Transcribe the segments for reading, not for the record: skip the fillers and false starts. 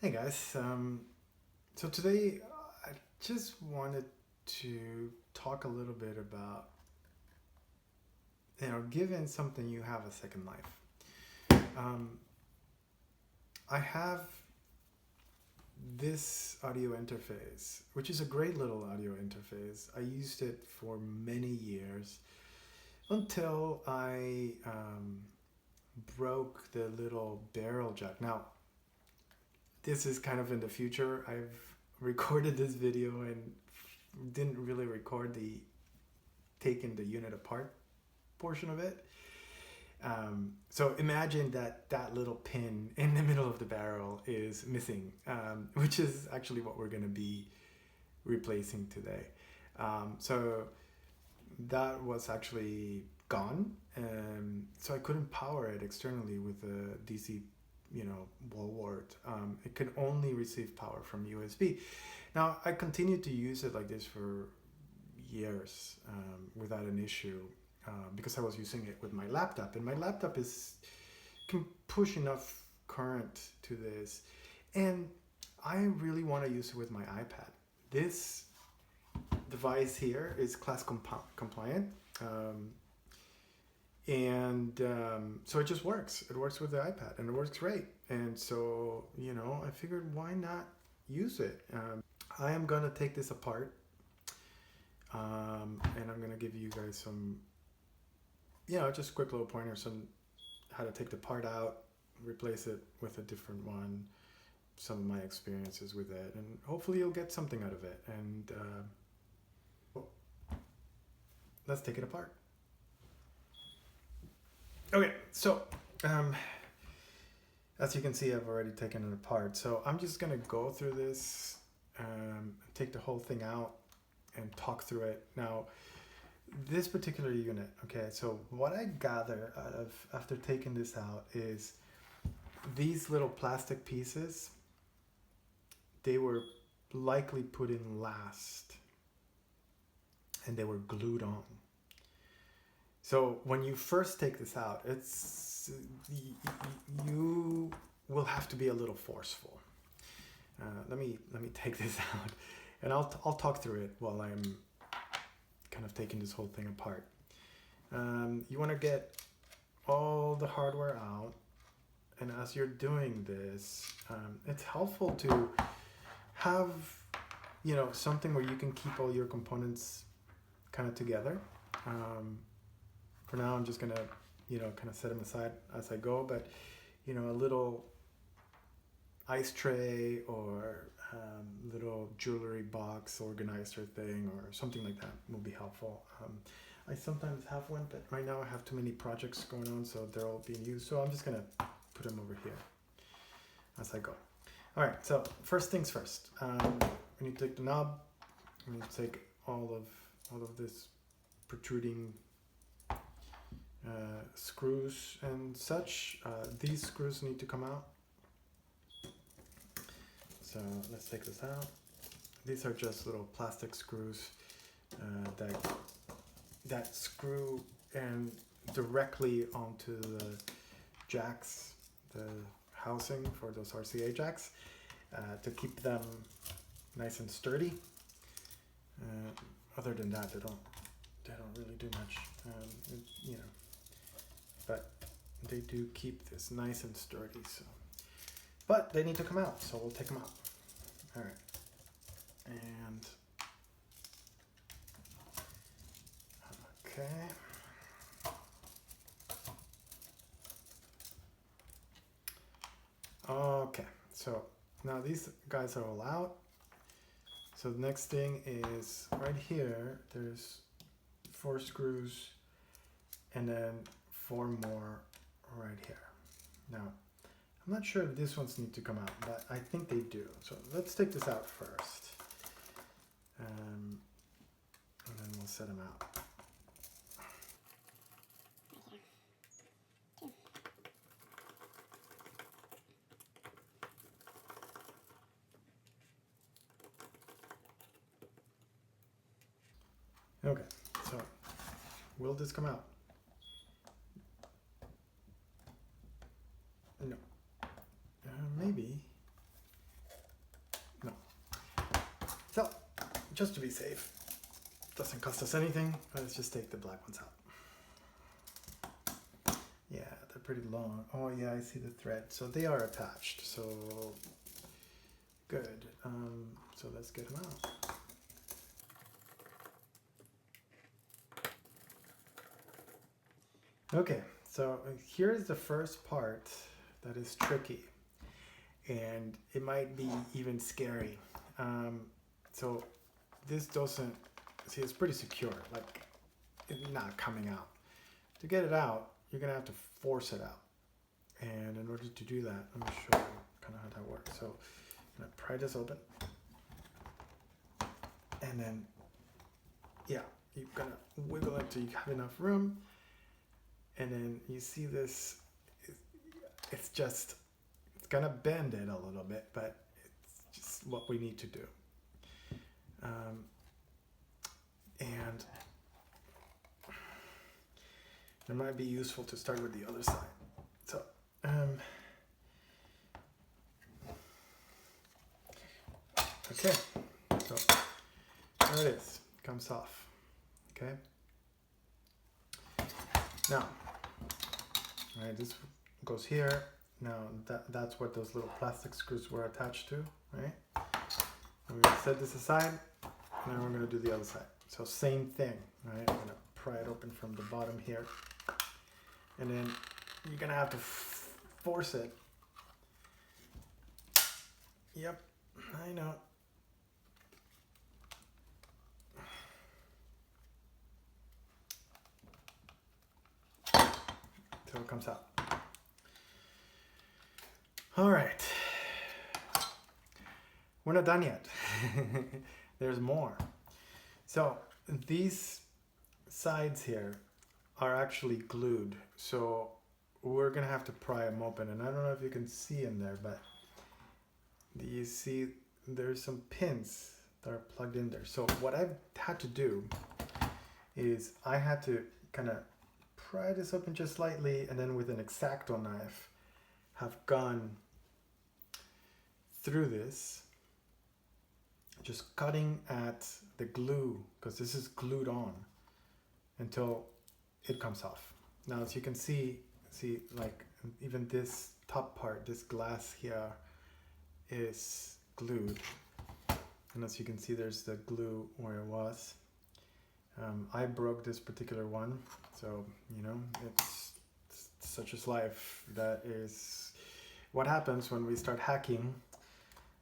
Hey guys, so today I just wanted to talk a little bit about, given something you have a second life. I have this audio interface, which is a great little audio interface. I used it for many years until I broke the little barrel jack. Now, this is kind of in the future. I've recorded this video and didn't really record the taking the unit apart portion of it. So imagine that little pin in the middle of the barrel is missing, which is actually what we're going to be replacing today. So that was actually gone. So I couldn't power it externally with a DC, wall wart. It could only receive power from USB. Now I continued to use it like this for years without an issue because I was using it with my laptop, and my laptop can push enough current to this, and I really want to use it with my iPad. This device here is class compliant, and so it just works. It works with the iPad, and it works great. And so I figured, why not use it? I am gonna take this apart. And I'm gonna give you guys some, just quick little pointers on how to take the part out, replace it with a different one, some of my experiences with it, and hopefully you'll get something out of it. And let's take it apart. Okay, so as you can see, I've already taken it apart. So I'm just gonna go through this, take the whole thing out, and talk through it. Now, this particular unit, okay, so what I gather out of after taking this out is these little plastic pieces, they were likely put in last and they were glued on. So when you first take this out, you will have to be a little forceful. Let me take this out, and I'll talk through it while I'm kind of taking this whole thing apart. You want to get all the hardware out, and as you're doing this, it's helpful to have something where you can keep all your components kind of together. For now, I'm just gonna kind of set them aside as I go, but a little ice tray or little jewelry box organizer thing or something like that will be helpful. I sometimes have one, but right now I have too many projects going on, so they're all being used. So I'm just gonna put them over here as I go. All right, so first things first. We need to take the knob. We need to take all of this protruding screws and such. These screws need to come out. So let's take this out. These are just little plastic screws that screw and directly onto the jacks, the housing for those RCA jacks, to keep them nice and sturdy. Other than that, they don't really do much, but they do keep this nice and sturdy. So, but they need to come out, so we'll take them out. All right, and okay. Okay, so now these guys are all out. So the next thing is right here, there's 4 screws and then 4 more right here. Now, I'm not sure if these ones need to come out, but I think they do. So let's take this out first. And then we'll set them out. Okay, so will this come out? No. Maybe. just to be safe. Doesn't cost us anything. Let's just take the black ones out. Yeah, they're pretty long. Oh yeah, I see the thread. So they are attached. So good. So let's get them out. Okay, so here's the first part that is tricky, and it might be even scary. So this doesn't, see, it's pretty secure, like it's not coming out. To get it out, you're gonna have to force it out. And in order to do that, let me show you kind of how that works. So I'm gonna pry this open, and then, yeah, you're gonna wiggle it till you have enough room. And then you see this, it's gonna bend it a little bit, but it's just what we need to do. And it might be useful to start with the other side. So, okay, so there it is, comes off, okay? Now, all right, this goes here. Now that's what those little plastic screws were attached to, right? We're gonna set this aside, and then we're gonna do the other side. So same thing, right? I'm gonna pry it open from the bottom here, and then you're gonna have to force it. Yep, I know. Till it comes out. All right, we're not done yet. There's more. So these sides here are actually glued. So we're gonna have to pry them open. And I don't know if you can see in there, but do you see there's some pins that are plugged in there. So what I've had to do is I had to kind of pry this open just slightly, and then with an X-Acto knife have gone through this, just cutting at the glue, because this is glued on, until it comes off. Now, as you can see like even this top part, this glass here is glued, and as you can see, there's the glue where it was. I broke this particular one, so you know, it's such is life. That is what happens when we start hacking,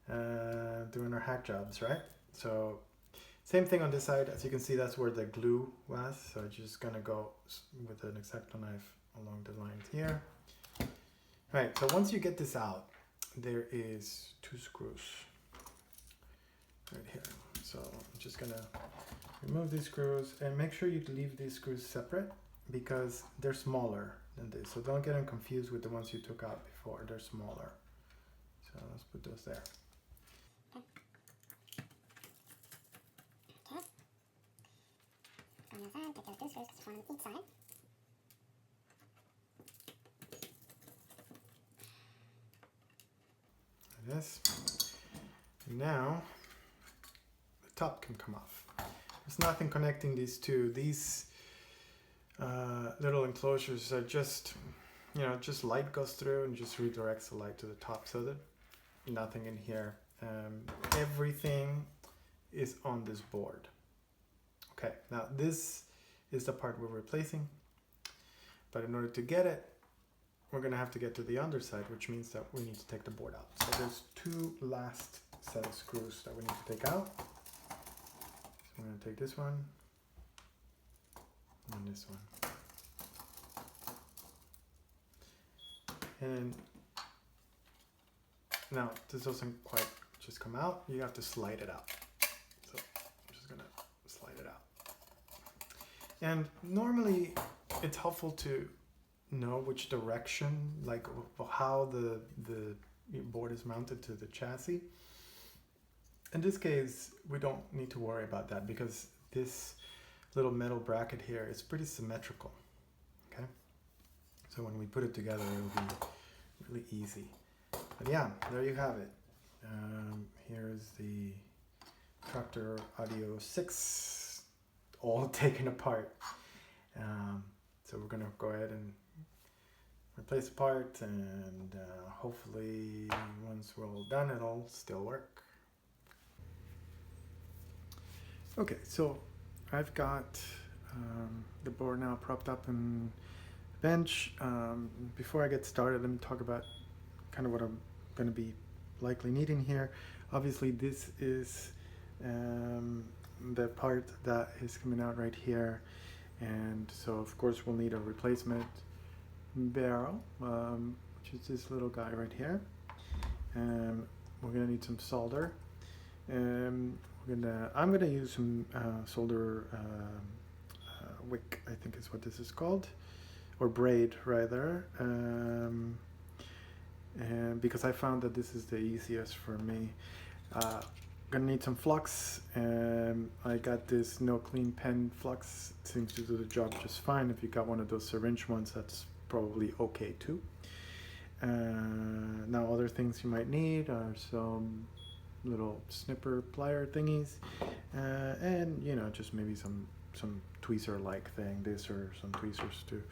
doing our hack jobs, right? So same thing on this side. As you can see, that's where the glue was. So I'm just gonna go with an X-Acto knife along the lines here. Right, so once you get this out, there is 2 screws right here. So I'm just gonna remove these screws, and make sure you leave these screws separate because they're smaller than this. So don't get them confused with the ones you took out before. They're smaller. So let's put those there. Okay. On the other side, take out this first, one on each side. Like this. Now the top can come off. There's nothing connecting these two. These little enclosures are just, you know, just light goes through and just redirects the light to the top, so that nothing in here. Everything is on this board. Okay, now this is the part we're replacing, but in order to get it, we're gonna have to get to the underside, which means that we need to take the board out. So there's 2 last set of screws that we need to take out. So I'm gonna take this one and this one. And now this doesn't quite just come out, you have to slide it out. So I'm just gonna slide it out. And normally it's helpful to know which direction, like how the board is mounted to the chassis. In this case, we don't need to worry about that because this little metal bracket here is pretty symmetrical. Okay, so when we put it together, it'll be really easy. But yeah, there you have it. Here's the Traktor Audio 6 all taken apart. So we're gonna go ahead and replace the part, and hopefully once we're all done it'll still work. Okay, so I've got the board now propped up in the bench. Before I get started, let me talk about kind of what I'm going to be likely needing here. Obviously this is the part that is coming out right here, and so of course we'll need a replacement barrel, which is this little guy right here. We're going to need some solder. I'm gonna use some solder wick, I think is what this is called, or braid rather, and because I found that this is the easiest for me. Gonna need some flux, and I got this no clean pen flux. It seems to do the job just fine. If you got one of those syringe ones, that's probably okay too. Now other things you might need are some little snipper plier thingies, and you know, just maybe some tweezer like thing, this or some tweezers too.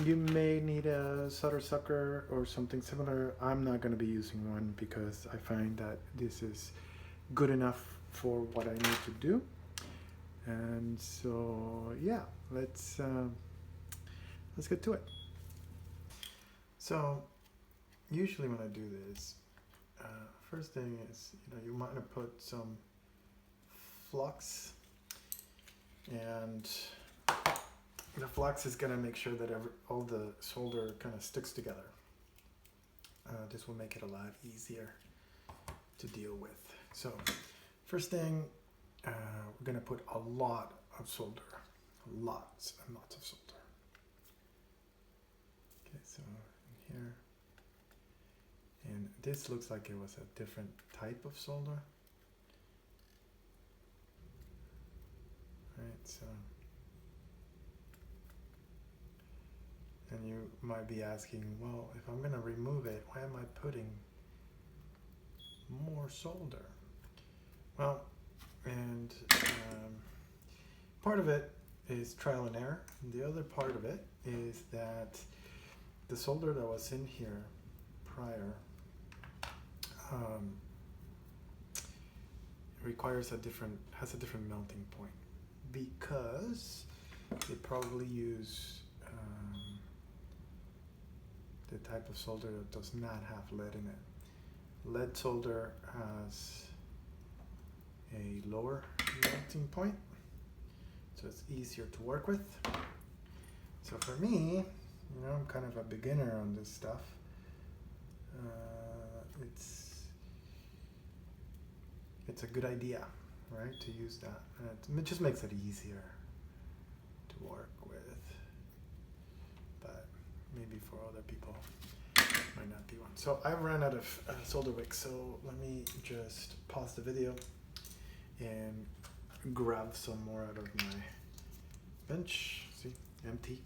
You may need a solder sucker or something similar. I'm not going to be using one because I find that this is good enough for what I need to do. And so yeah, let's get to it. So usually when I do this, first thing is, you know, you might want to put some flux, and the flux is going to make sure that all the solder kind of sticks together. This will make it a lot easier to deal with. So first thing, we're going to put a lot of solder, lots and lots of solder. Okay, so in here. And this looks like it was a different type of solder. Right, so. And you might be asking, well, if I'm going to remove it, why am I putting more solder? Well, and part of it is trial and error. And the other part of it is that the solder that was in here prior has a different melting point, because they probably use the type of solder that does not have lead in it. Lead solder has a lower melting point, so it's easier to work with. So for me, you know, I'm kind of a beginner on this stuff. It's a good idea, right, to use that. It just makes it easier to work with, but maybe for other people might not be one. So I ran out of solder wick, so let me just pause the video and grab some more out of my bench. See, empty.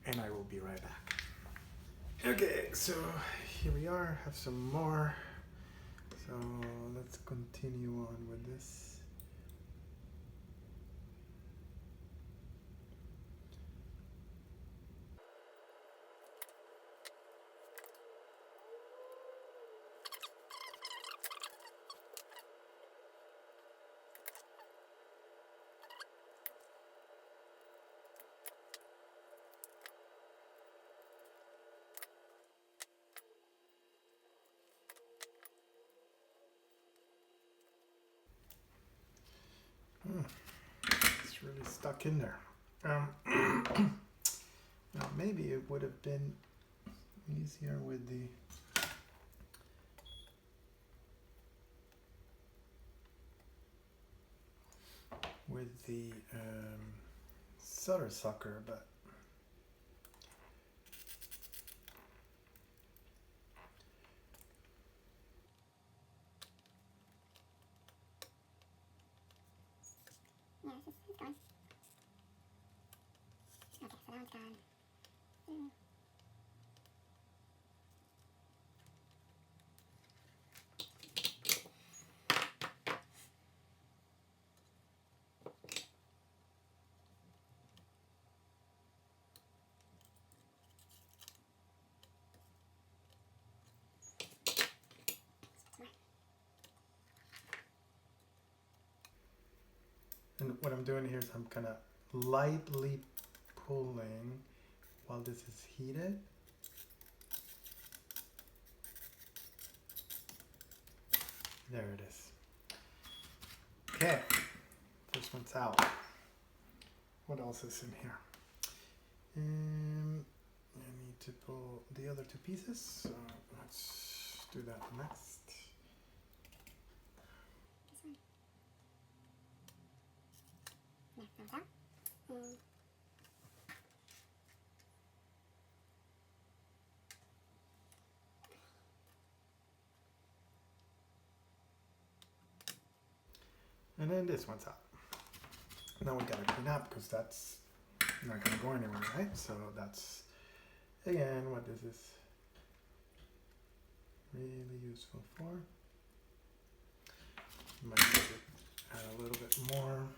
And I will be right back. Okay, so here we are, have some more. So let's continue on with this. It's really stuck in there. Now maybe it would have been easier with the solder sucker, but Yeah, it's gone. Okay, so that one's gone. And what I'm doing here is I'm kind of lightly pulling while this is heated. There it is. Okay, first one's out. What else is in here? I need to pull the other two pieces, so let's do that next. This one. No, no, that. And then this one's out. Now we gotta clean up because that's not gonna go anywhere, right? So that's, again, what this is really useful for. Might need to add a little bit more.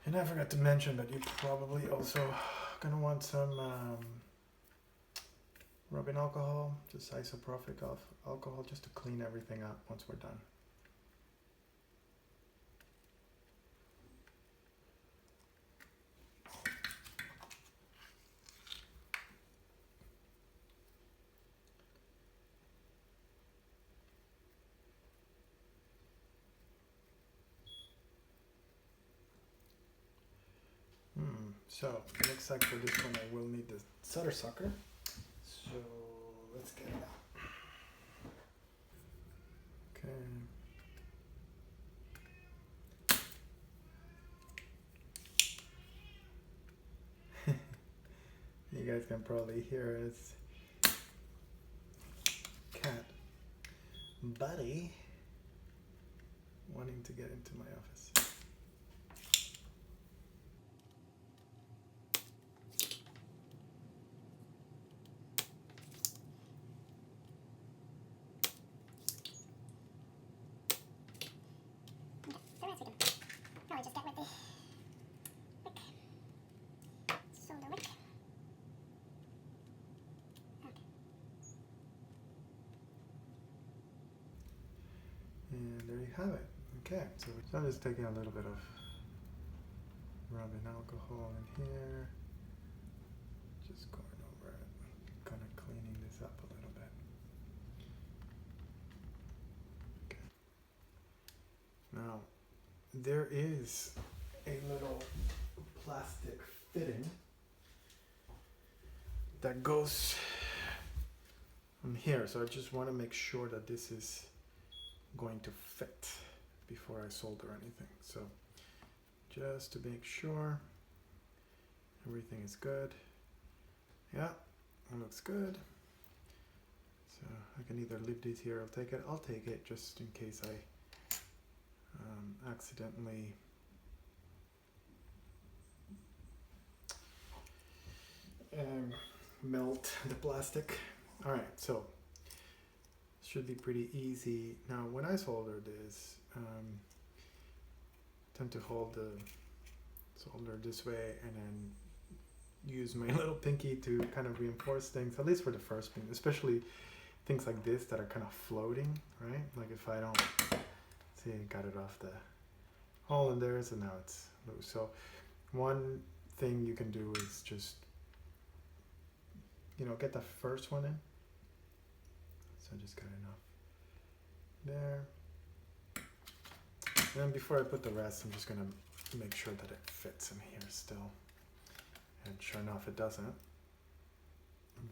And I forgot to mention that you're probably also gonna want some rubbing alcohol, just isopropyl alcohol, just to clean everything up once we're done. So it looks like for this one I will need the solder sucker. So let's get it out. Okay. You guys can probably hear his cat Buddy wanting to get into my office. Okay, the rest we can probably just get with the wick. Solder wick. Okay. And there you have it. Okay, so I'm just taking a little bit of rubbing alcohol in here. Just going over it. Kind of cleaning this up a little bit. Okay. Now, there is a little plastic fitting that goes on here. So I just want to make sure that this is going to fit before I solder anything. So just to make sure everything is good. Yeah, it looks good. So I can either leave this here or take it. I'll take it just in case I accidentally melt the plastic. All right, so should be pretty easy. Now when I solder this, tend to hold the solder this way and then use my little pinky to kind of reinforce things, at least for the first thing, especially things like this that are kind of floating, right? Like if I don't see, I got it off the hole in there, so now it's loose. So one thing you can do is just, you know, get the first one in. So I just got enough there. And then before I put the rest, I'm just gonna make sure that it fits in here still. And sure enough, it doesn't.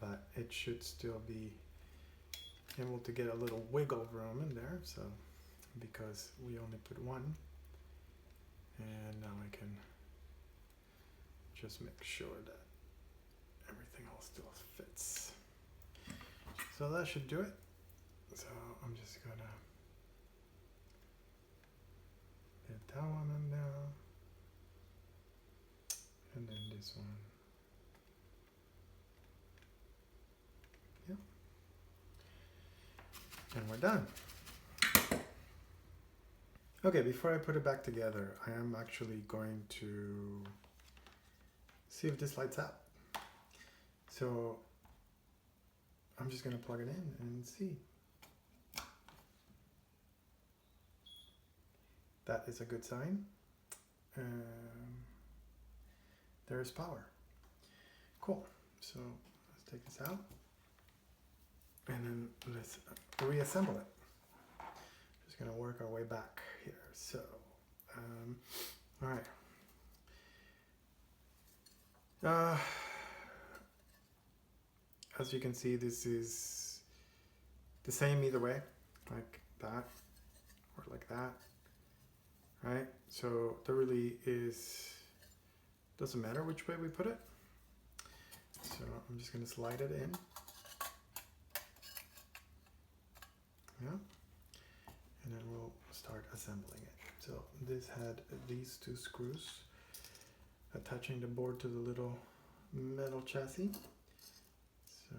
But it should still be able to get a little wiggle room in there. So because we only put one. And now I can just make sure that everything all still fits. So that should do it. So I'm just gonna get that one in there. And then this one. Yep. And we're done. Okay, before I put it back together, I am actually going to see if this lights up. So I'm just gonna plug it in and see. that is a good sign. There's power. Cool. So let's take this out. And then let's reassemble it. Just gonna work our way back here. So, all right. As you can see, this is the same either way, like that or like that, right? So there really doesn't matter which way we put it. So I'm just gonna slide it in. Yeah. And then we'll start assembling it. So this had these two screws attaching the board to the little metal chassis. So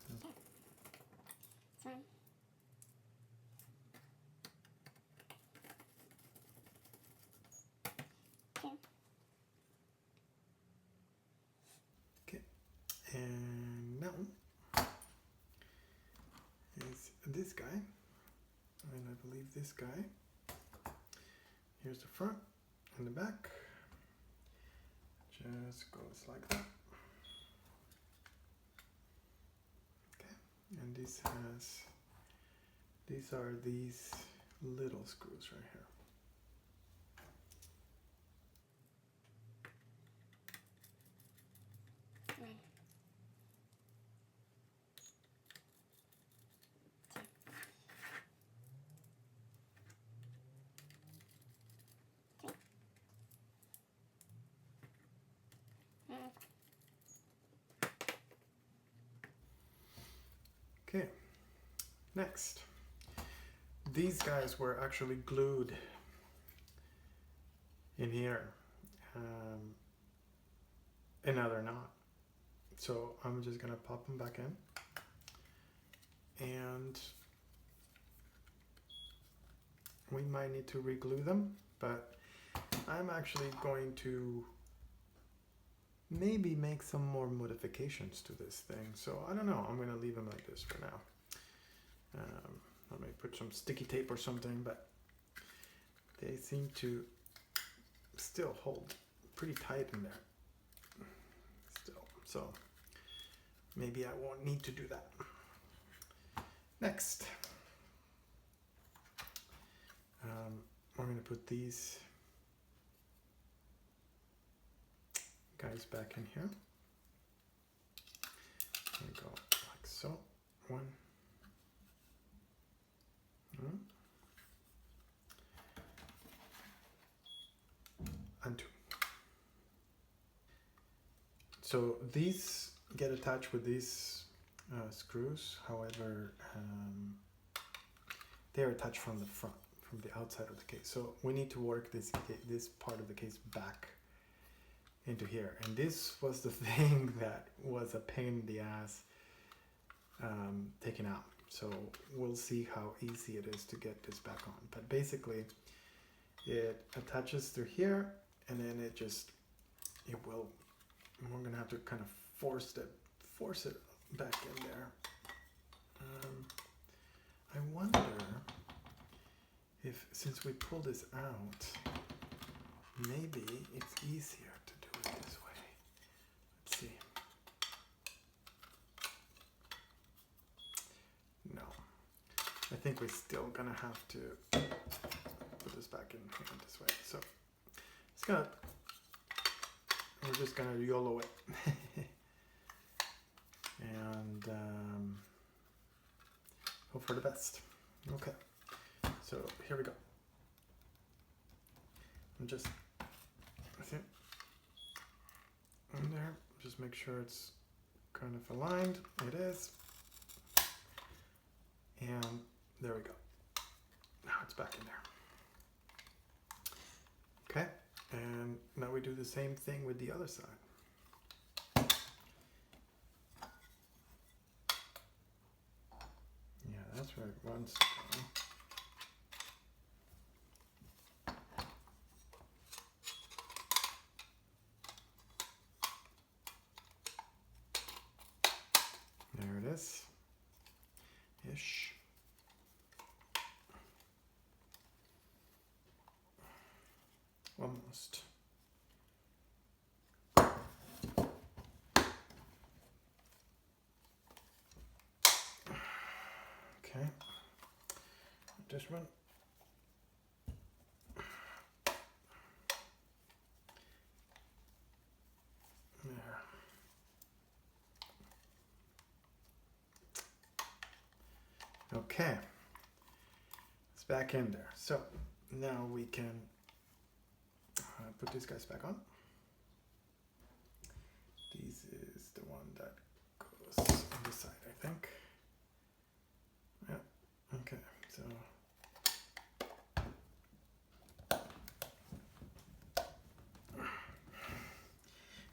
This one. Two. okay, and now is this guy, and I believe this guy. Here's the front and the back. Just goes like that. Okay, and these are these little screws right here. One. Two. Three. Okay, next. These guys were actually glued in here, and now they're not. So I'm just gonna pop them back in, and we might need to re-glue them, but I'm actually going to maybe make some more modifications to this thing. So I don't know, I'm gonna leave them like this for now. I may put some sticky tape or something, but they seem to still hold pretty tight in there still. So maybe I won't need to do that. Next, I'm going to put these guys back in here. There we go, like so. One. And two. So these get attached with these screws. However, they are attached from the front, from the outside of the case. So we need to work this part of the case back into here. And this was the thing that was a pain in the ass taken out. So we'll see how easy it is to get this back on. But basically, it attaches through here, and then we're gonna have to kind of force it back in there. I wonder if, since we pull this out, maybe it's easier to do it this way. Let's see. No, I think we're still gonna have to put this back in here this way. So we're just gonna YOLO it. And hope for the best. Okay, so here we go. And just, I think, in there, just make sure it's kind of aligned. It is. And there we go. Now it's back in there. Okay, and now we do the same thing with the other side. Yeah, that's where it wants to go. There it is. Ish. almost. Okay, just run. There. Okay, it's back in there. So now we can put these guys back on. This is the one that goes on the side, I think. Yeah, okay, so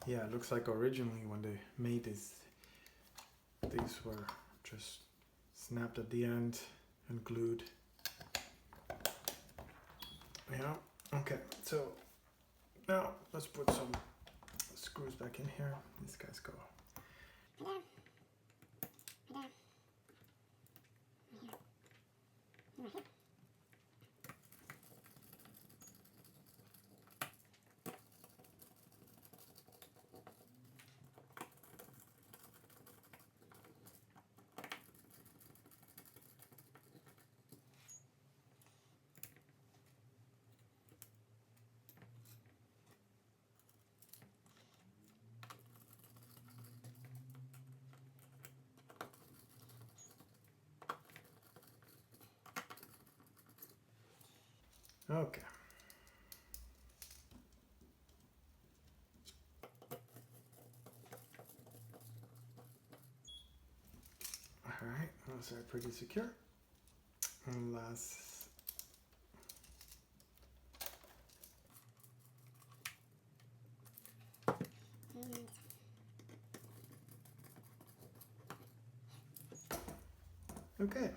yeah, it looks like originally when they made this, these were just snapped at the end and glued. Yeah, okay, so now let's put some screws back in here. These guys go. Okay. All right, those are pretty secure. And last. Okay,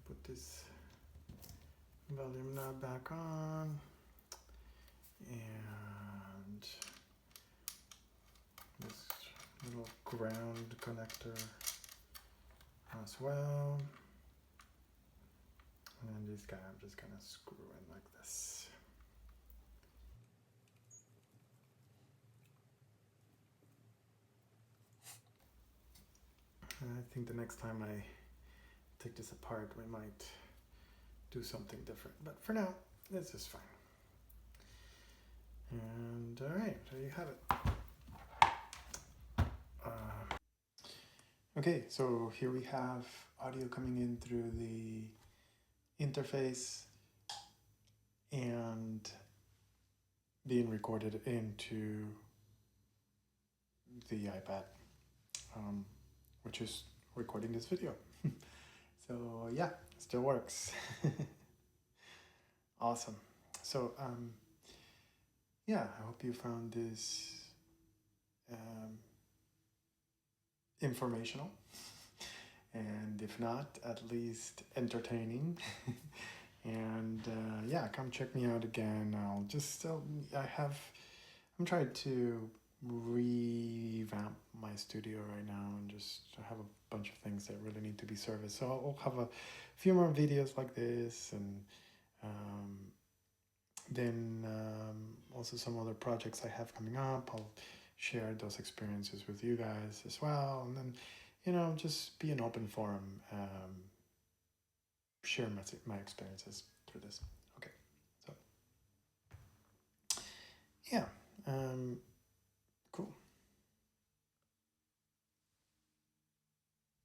put this volume knob back on, and this little ground connector as well. And then this guy I'm just gonna screw in like this. And I think the next time I take this apart, we might do something different. But for now, this is fine. And all right, there you have it. Okay, so here we have audio coming in through the interface and being recorded into the iPad, which is recording this video. So yeah, still works. Awesome. So yeah, I hope you found this informational, and if not, at least entertaining. And yeah, come check me out again. I'm trying to revamp my studio right now and just have a bunch of things that really need to be serviced. So I'll have a few more videos like this, and then also some other projects I have coming up. I'll share those experiences with you guys as well, and then, you know, just be an open forum, share my experiences through this. Okay, so yeah.